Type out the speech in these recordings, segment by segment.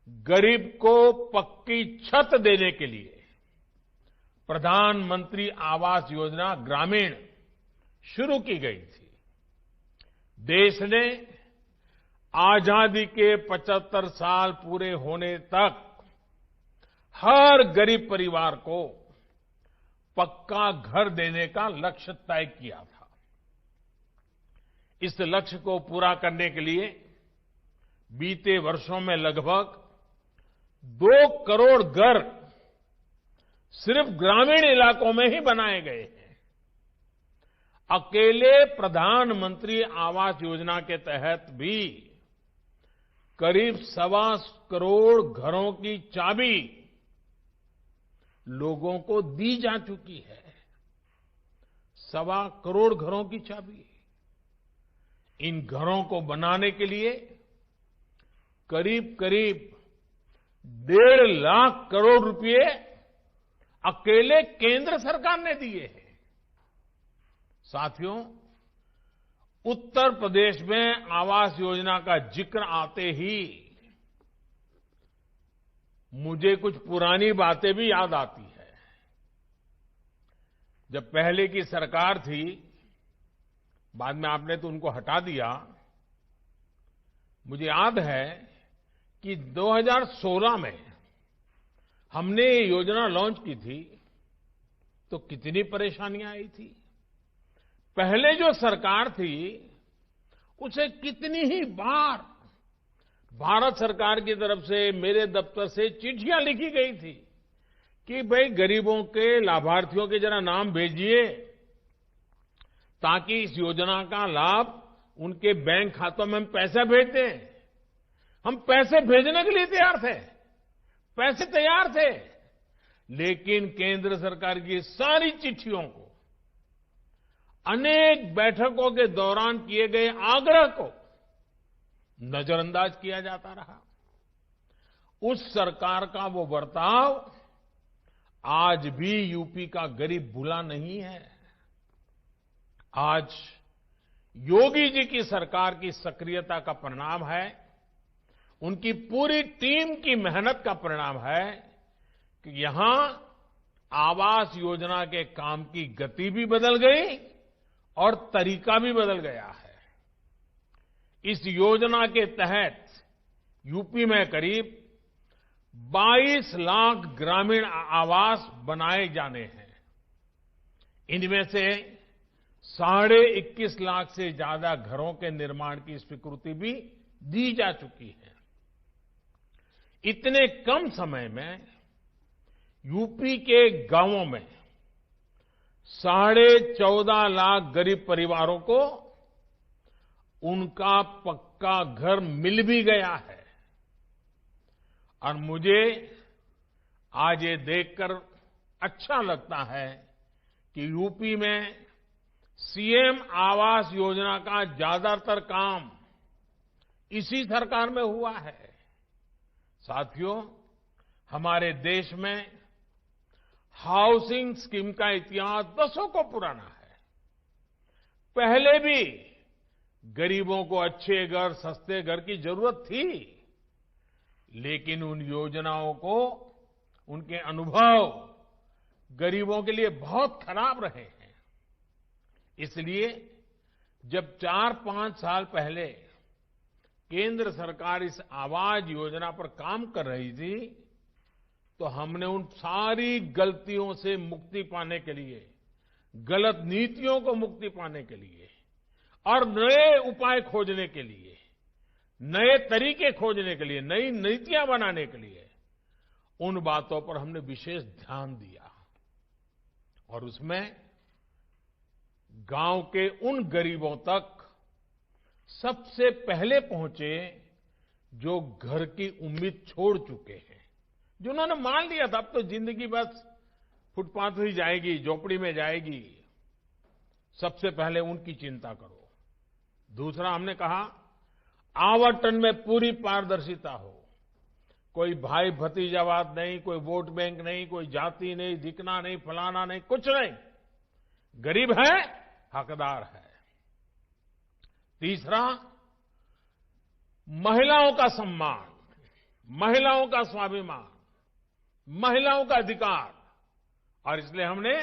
गरीब को पक्की छत देने के लिए प्रधानमंत्री आवास योजना ग्रामीण शुरू की गई थी। देश ने आजादी के 75 साल पूरे होने तक हर गरीब परिवार को पक्का घर देने का लक्ष्य तय किया था। इस लक्ष्य को पूरा करने के लिए बीते वर्षों में लगभग 2 करोड़ घर सिर्फ ग्रामीण इलाकों में ही बनाए गए हैं। अकेले प्रधानमंत्री आवास योजना के तहत भी करीब 1.25 करोड़ घरों की चाबी लोगों को दी जा चुकी है। 1.25 करोड़ घरों की चाबी। इन घरों को बनाने के लिए करीब करीब 1.5 लाख करोड़ रुपए अकेले केंद्र सरकार ने दिए हैं। साथियों, उत्तर प्रदेश में आवास योजना का जिक्र आते ही मुझे कुछ पुरानी बातें भी याद आती है। जब पहले की सरकार थी, बाद में आपने तो उनको हटा दिया। मुझे याद है कि 2016 में हमने ये योजना लॉन्च की थी तो कितनी परेशानियां आई थी। पहले जो सरकार थी उसे कितनी ही बार भारत सरकार की तरफ से, मेरे दफ्तर से चिट्ठियां लिखी गई थी कि भाई गरीबों के लाभार्थियों के जरा नाम भेजिए ताकि इस योजना का लाभ उनके बैंक खातों में हम पैसा भेज दें। हम पैसे भेजने के लिए तैयार थे, पैसे तैयार थे, लेकिन केंद्र सरकार की सारी चिट्ठियों को, अनेक बैठकों के दौरान किए गए आग्रह को नजरअंदाज किया जाता रहा। उस सरकार का वो बर्ताव आज भी यूपी का गरीब भूला नहीं है। आज योगी जी की सरकार की सक्रियता का परिणाम है, उनकी पूरी टीम की मेहनत का परिणाम है कि यहां आवास योजना के काम की गति भी बदल गई और तरीका भी बदल गया है। इस योजना के तहत यूपी में करीब 22 लाख ग्रामीण आवास बनाए जाने हैं। इनमें से 21.5 लाख से ज्यादा घरों के निर्माण की स्वीकृति भी दी जा चुकी है। इतने कम समय में यूपी के गांवों में 14.5 लाख गरीब परिवारों को उनका पक्का घर मिल भी गया है। और मुझे आज ये देखकर अच्छा लगता है कि यूपी में सीएम आवास योजना का ज्यादातर काम इसी सरकार में हुआ है। साथियों, हमारे देश में हाउसिंग स्कीम का इतिहास दशकों पुराना है। पहले भी गरीबों को अच्छे घर, सस्ते घर की जरूरत थी, लेकिन उन योजनाओं को, उनके अनुभव गरीबों के लिए बहुत खराब रहे हैं। इसलिए जब 4-5 साल पहले केंद्र सरकार इस आवास योजना पर काम कर रही थी तो हमने उन सारी गलतियों से मुक्ति पाने के लिए, गलत नीतियों को मुक्ति पाने के लिए और नए उपाय खोजने के लिए, नए तरीके खोजने के लिए, नई नीतियां बनाने के लिए उन बातों पर हमने विशेष ध्यान दिया। और उसमें गांव के उन गरीबों तक सबसे पहले पहुंचे जो घर की उम्मीद छोड़ चुके हैं, जिन्होंने मान लिया था अब तो जिंदगी बस फुटपाथ ही जाएगी, झोपड़ी में जाएगी। सबसे पहले उनकी चिंता करो। दूसरा, हमने कहा आवंटन में पूरी पारदर्शिता हो। कोई भाई भतीजावाद नहीं, कोई वोट बैंक नहीं, कोई जाति नहीं, दिखना नहीं, फलाना नहीं, कुछ नहीं। गरीब है, हकदार है। तीसरा, महिलाओं का सम्मान। महिलाओं का स्वाभिमान, महिलाओं का अधिकार, और इसलिए हमने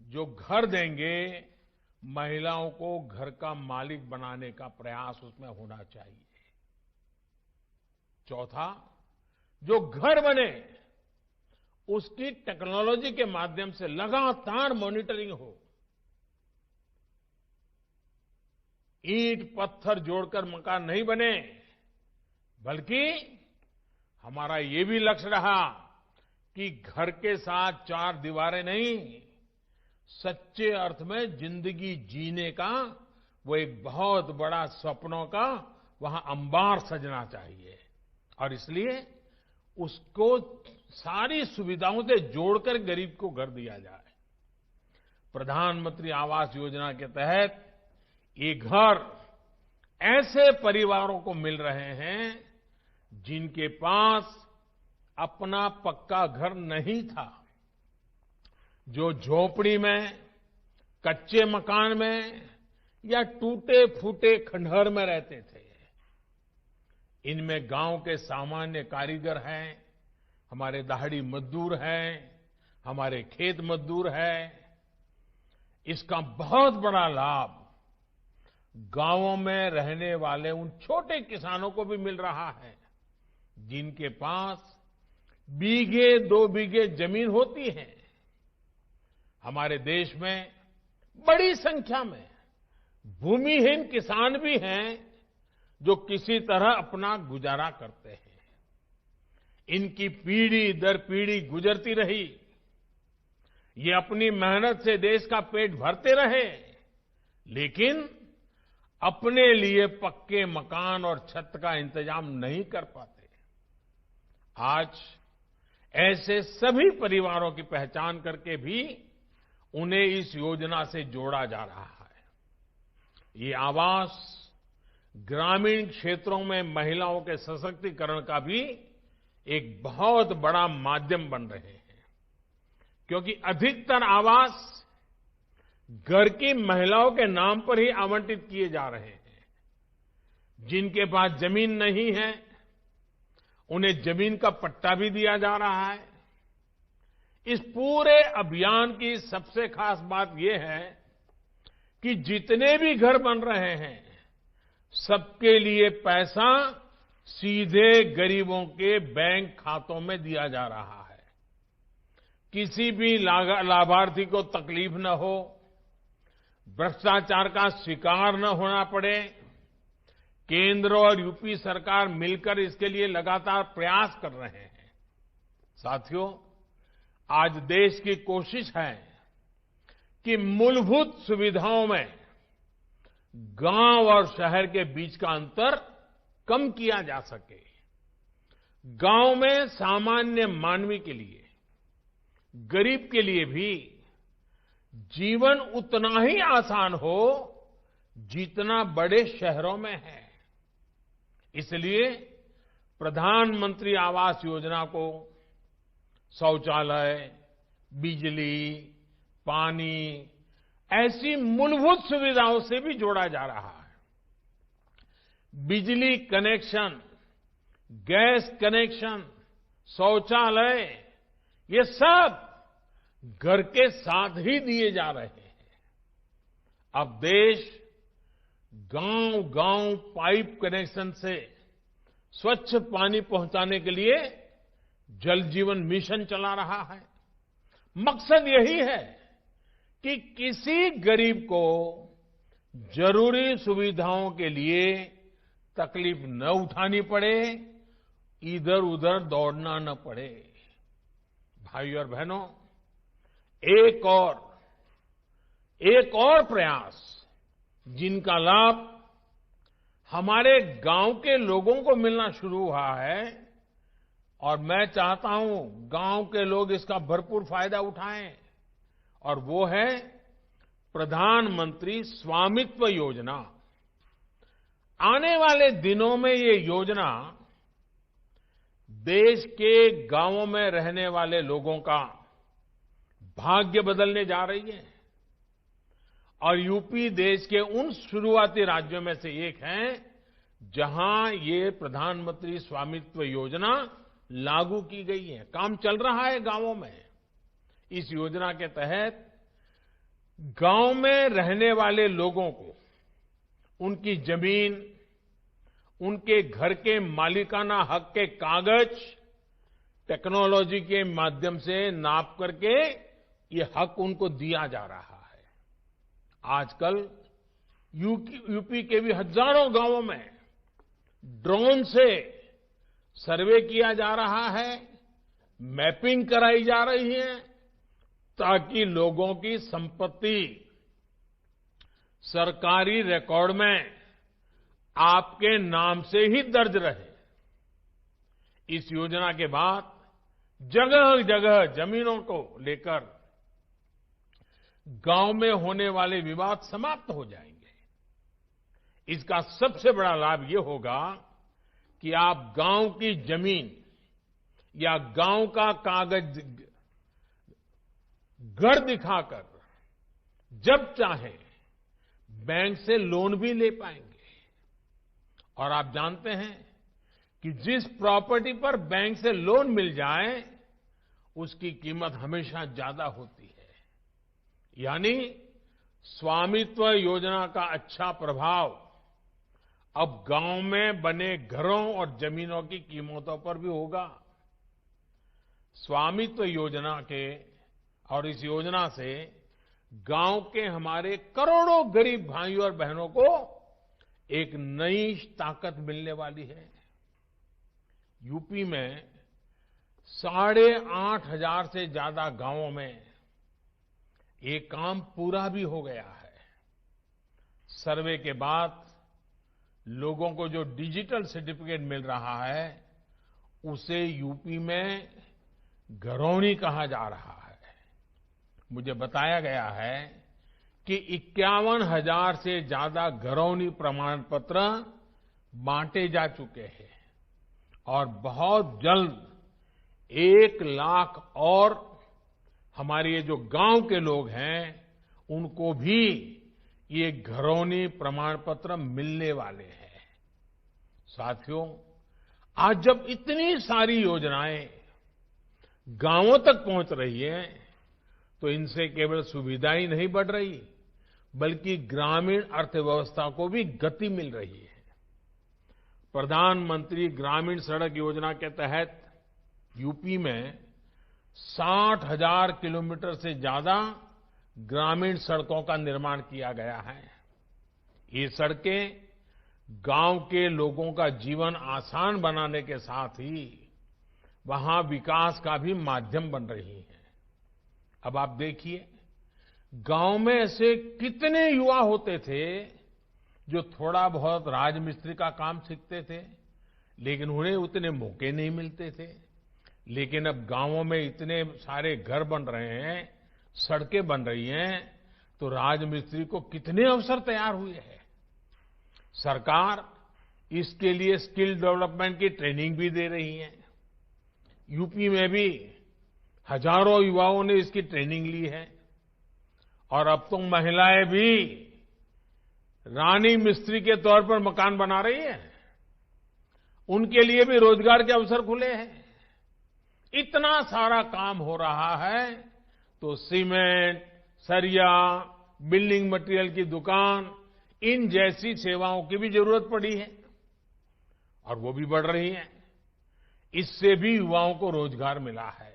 जो घर देंगे, महिलाओं को घर का मालिक बनाने का प्रयास उसमें होना चाहिए। चौथा, जो घर बने उसकी टेक्नोलॉजी के माध्यम से लगातार मॉनिटरिंग हो। ईंट पत्थर जोड़कर मकान नहीं बने, बल्कि हमारा ये भी लक्ष्य रहा कि घर के साथ चार दीवारें नहीं, सच्चे अर्थ में जिंदगी जीने का वो एक बहुत बड़ा सपनों का वहां अंबार सजना चाहिए। और इसलिए उसको सारी सुविधाओं से जोड़कर गरीब को घर दिया जाए। प्रधानमंत्री आवास योजना के तहत ये घर ऐसे परिवारों को मिल रहे हैं जिनके पास अपना पक्का घर नहीं था, जो झोपड़ी में, कच्चे मकान में या टूटे फूटे खंडहर में रहते थे। इनमें गांव के सामान्य कारीगर हैं, हमारे दाहड़ी मजदूर हैं, हमारे खेत मजदूर हैं। इसका बहुत बड़ा लाभ गांवों में रहने वाले उन छोटे किसानों को भी मिल रहा है जिनके पास बीघे दो बीघे जमीन होती है। हमारे देश में बड़ी संख्या में भूमिहीन किसान भी हैं जो किसी तरह अपना गुजारा करते हैं। इनकी पीढ़ी दर पीढ़ी गुजरती रही, ये अपनी मेहनत से देश का पेट भरते रहे, लेकिन अपने लिए पक्के मकान और छत का इंतजाम नहीं कर पाते। आज ऐसे सभी परिवारों की पहचान करके भी उन्हें इस योजना से जोड़ा जा रहा है। ये आवास ग्रामीण क्षेत्रों में महिलाओं के सशक्तिकरण का भी एक बहुत बड़ा माध्यम बन रहे हैं, क्योंकि अधिकतर आवास घर की महिलाओं के नाम पर ही आवंटित किए जा रहे हैं। जिनके पास जमीन नहीं है, उन्हें जमीन का पट्टा भी दिया जा रहा है। इस पूरे अभियान की सबसे खास बात यह है कि जितने भी घर बन रहे हैं, सबके लिए पैसा सीधे गरीबों के बैंक खातों में दिया जा रहा है। किसी भी लाभार्थी को तकलीफ न हो, भ्रष्टाचार का शिकार न होना पड़े। केंद्र और यूपी सरकार मिलकर इसके लिए लगातार प्रयास कर रहे हैं। साथियों, आज देश की कोशिश है कि मूलभूत सुविधाओं में गांव और शहर के बीच का अंतर कम किया जा सके। गांव में सामान्य मानवी के लिए, गरीब के लिए भी जीवन उतना ही आसान हो जितना बड़े शहरों में है। इसलिए प्रधानमंत्री आवास योजना को शौचालय, बिजली, पानी ऐसी मूलभूत सुविधाओं से भी जोड़ा जा रहा है। बिजली कनेक्शन, गैस कनेक्शन, शौचालय, ये सब घर के साथ ही दिए जा रहे हैं। अब देश गांव-गांव पाइप कनेक्शन से स्वच्छ पानी पहुंचाने के लिए जल जीवन मिशन चला रहा है। मकसद यही है कि किसी गरीब को जरूरी सुविधाओं के लिए तकलीफ न उठानी पड़े, इधर उधर दौड़ना न पड़े। भाइयों और बहनों, एक और प्रयास जिनका लाभ हमारे गांव के लोगों को मिलना शुरू हुआ है, और मैं चाहता हूं गांव के लोग इसका भरपूर फायदा उठाएं, और वो है प्रधानमंत्री स्वामित्व योजना। आने वाले दिनों में ये योजना देश के गांवों में रहने वाले लोगों का भाग्य बदलने जा रही है। और यूपी देश के उन शुरुआती राज्यों में से एक है जहां ये प्रधानमंत्री स्वामित्व योजना लागू की गई है। काम चल रहा है गांवों में। इस योजना के तहत गांव में रहने वाले लोगों को उनकी जमीन, उनके घर के मालिकाना हक के कागज टेक्नोलॉजी के माध्यम से नाप करके ये हक उनको दिया जा रहा है। आजकल यूपी के भी हजारों गांवों में ड्रोन से सर्वे किया जा रहा है, मैपिंग कराई जा रही है, ताकि लोगों की संपत्ति सरकारी रिकॉर्ड में आपके नाम से ही दर्ज रहे। इस योजना के बाद जगह जगह जमीनों को लेकर गांव में होने वाले विवाद समाप्त हो जाएंगे। इसका सबसे बड़ा लाभ ये होगा कि आप गांव की जमीन या गांव का कागज घर दिखाकर जब चाहे बैंक से लोन भी ले पाएंगे। और आप जानते हैं कि जिस प्रॉपर्टी पर बैंक से लोन मिल जाए उसकी कीमत हमेशा ज्यादा होती है। यानी स्वामित्व योजना का अच्छा प्रभाव अब गांव में बने घरों और जमीनों की कीमतों पर भी होगा। स्वामित्व योजना के और इस योजना से गांव के हमारे करोड़ों गरीब भाइयों और बहनों को एक नई ताकत मिलने वाली है। यूपी में 8,500 से ज्यादा गांवों में ये काम पूरा भी हो गया है। सर्वे के बाद लोगों को जो डिजिटल सर्टिफिकेट मिल रहा है उसे यूपी में घरौनी कहा जा रहा है। मुझे बताया गया है कि 51,000 से ज्यादा घरौनी प्रमाण पत्र बांटे जा चुके हैं और बहुत जल्द 1 लाख और हमारे ये जो गांव के लोग हैं उनको भी ये घरौनी प्रमाण पत्र मिलने वाले हैं। साथियों, आज जब इतनी सारी योजनाएं गांवों तक पहुंच रही हैं तो इनसे केवल सुविधा ही नहीं बढ़ रही बल्कि ग्रामीण अर्थव्यवस्था को भी गति मिल रही है। प्रधानमंत्री ग्रामीण सड़क योजना के तहत यूपी में 60,000 किलोमीटर से ज्यादा ग्रामीण सड़कों का निर्माण किया गया है। ये सड़कें गांव के लोगों का जीवन आसान बनाने के साथ ही वहां विकास का भी माध्यम बन रही है। अब आप देखिए, गांव में ऐसे कितने युवा होते थे जो थोड़ा बहुत राजमिस्त्री का काम सीखते थे, लेकिन उन्हें उतने मौके नहीं मिलते थे। लेकिन अब गांवों में इतने सारे घर बन रहे हैं, सड़कें बन रही हैं, तो राजमिस्त्री को कितने अवसर तैयार हुए हैं। सरकार इसके लिए स्किल डेवलपमेंट की ट्रेनिंग भी दे रही है। यूपी में भी हजारों युवाओं ने इसकी ट्रेनिंग ली है और अब तो महिलाएं भी रानी मिस्त्री के तौर पर मकान बना रही हैं। उनके लिए भी रोजगार के अवसर खुले हैं। इतना सारा काम हो रहा है तो सीमेंट, सरिया, बिल्डिंग मटेरियल की दुकान, इन जैसी सेवाओं की भी जरूरत पड़ी है और वो भी बढ़ रही है। इससे भी युवाओं को रोजगार मिला है।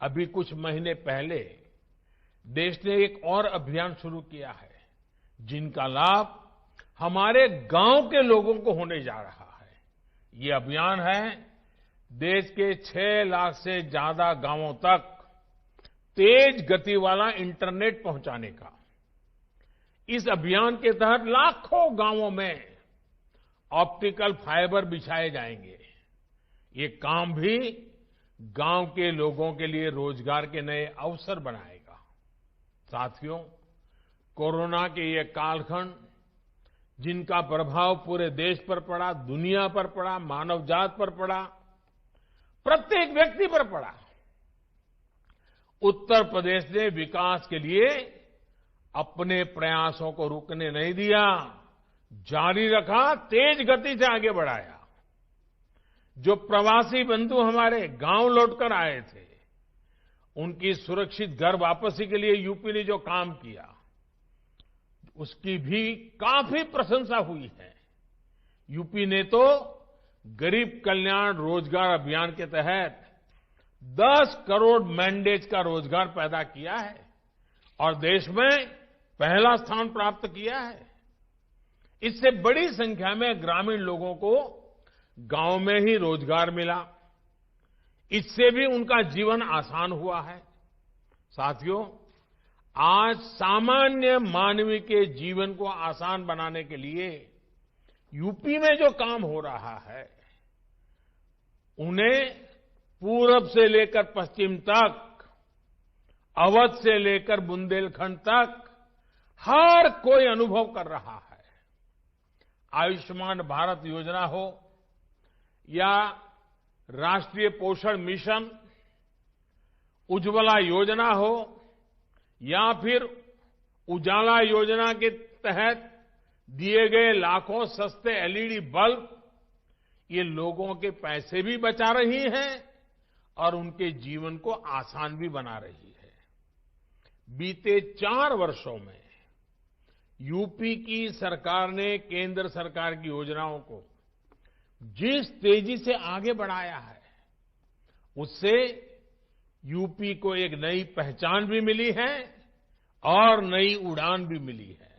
अभी कुछ महीने पहले देश ने एक और अभियान शुरू किया है जिनका लाभ हमारे गांव के लोगों को होने जा रहा है। ये अभियान है देश के 6 लाख से ज्यादा गांवों तक तेज गति वाला इंटरनेट पहुंचाने का। इस अभियान के तहत लाखों गांवों में ऑप्टिकल फाइबर बिछाए जाएंगे। ये काम भी गांव के लोगों के लिए रोजगार के नए अवसर बनाएगा। साथियों, कोरोना के ये कालखंड जिनका प्रभाव पूरे देश पर पड़ा, दुनिया पर पड़ा, मानव जात पर पड़ा, प्रत्येक व्यक्ति पर पड़ा, उत्तर प्रदेश ने विकास के लिए अपने प्रयासों को रुकने नहीं दिया, जारी रखा, तेज गति से आगे बढ़ाया। जो प्रवासी बंधु हमारे गांव लौटकर आए थे, उनकी सुरक्षित घर वापसी के लिए यूपी ने जो काम किया, उसकी भी काफी प्रशंसा हुई है। यूपी ने तो गरीब कल्याण रोजगार अभियान के तहत 10 करोड़ मैंडेज का रोजगार पैदा किया है और देश में पहला स्थान प्राप्त किया है। इससे बड़ी संख्या में ग्रामीण लोगों को गांव में ही रोजगार मिला। इससे भी उनका जीवन आसान हुआ है। साथियों, आज सामान्य मानव के जीवन को आसान बनाने के लिए यूपी में जो काम हो रहा है, उन्हें पूरब से लेकर पश्चिम तक, अवध से लेकर बुंदेलखंड तक हर कोई अनुभव कर रहा है। आयुष्मान भारत योजना हो या राष्ट्रीय पोषण मिशन, उज्ज्वला योजना हो या फिर उजाला योजना के तहत दिए गए लाखों सस्ते एलईडी बल्ब, ये लोगों के पैसे भी बचा रही हैं और उनके जीवन को आसान भी बना रही है। बीते 4 वर्षों में यूपी की सरकार ने केंद्र सरकार की योजनाओं को जिस तेजी से आगे बढ़ाया है, उससे यूपी को एक नई पहचान भी मिली है और नई उड़ान भी मिली है।